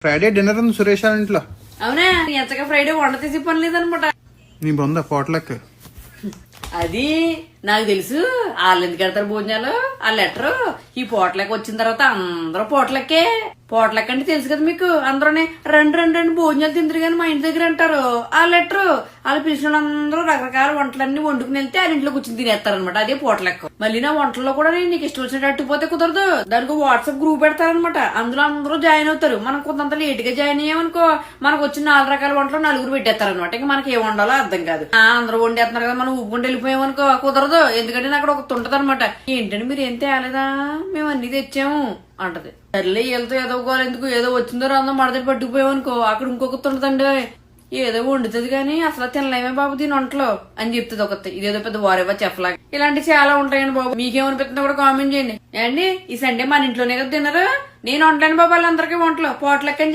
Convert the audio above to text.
Friday dinner ఉంది సురేష్ వాళ్ళ ఇంట్లో. అవునా ఎంతగా ఫ్రైడే వంట తీసి పని లేదనమాట. నీ బొంద పోట్లక్ అది నాకు తెలుసు. వాళ్ళు ఎందుకు పెడతారు భోజనాలు, ఆ లెటరు ఈ పోట్లకి వచ్చిన తర్వాత అందరూ పోట్లకే. పోట్లక్ అంటే తెలుసు కదా మీకు. అందరూనే రెండు రెండు రెండు భోజనాలు తిందరు కానీ మా ఇంటి దగ్గర అంటారు. ఆ లెటరు వాళ్ళు పిలిచిన వాళ్ళందరూ రకరకాల వంటలన్నీ వండుకుని వెళ్తే వాళ్ళ ఇంట్లో కూర్చొని తినేస్తారనమాట. అదే పోట్లక్. మళ్ళీ నా వంటల్లో కూడా నీకు ఇష్టం వచ్చినట్టు అట్టుపోతే కుదరదు. దానికి వాట్సాప్ గ్రూప్ పెడతారనమాట. అందులో అందరూ జాయిన్ అవుతారు. మనం కొంత లేట్ గా జాయిన్ అయ్యామనుకో మనకు వచ్చిన 4 రకాల వంటలు 4 పెట్టేస్తారనమాట. ఇంకా మనకి ఏం వండాలో అర్థం కాదు. అందరూ వండేస్తున్నారు కదా మనం ఊపుకుంటూ వెళ్ళిపోయామనుకో కుదరదు. ఎందుకంటే అక్కడ ఒక ఉంటది అనమాట. ఏంటంటే మీరు ఏం తేలేదా, మేము అన్ని తెచ్చాము అంటది. సర్లే వీళ్ళతో ఏదో గోలు ఎందుకు, ఏదో వచ్చిందో రాందో మడతలు పట్టుకుపోయామనుకో అక్కడ ఇంకొకటి ఉంటదండి. ఏదో వండుతుంది కానీ అసలు తినలేమే బాబు దీని వంటలో అని చెప్తుంది ఒకటి. ఇదేదో పెద్ద వారేవా చెప్పలాగా. ఇలాంటివి చాలా ఉంటాయండి బాబు. మీకేమనిపిస్తుందో కూడా కామెంట్ చేయండి. అండి ఈ సండే మన ఇంట్లోనే కదా తిన్నారు. నేను వంటలేను బాబు వాళ్ళందరికీ వంటలు పోట్లకి అని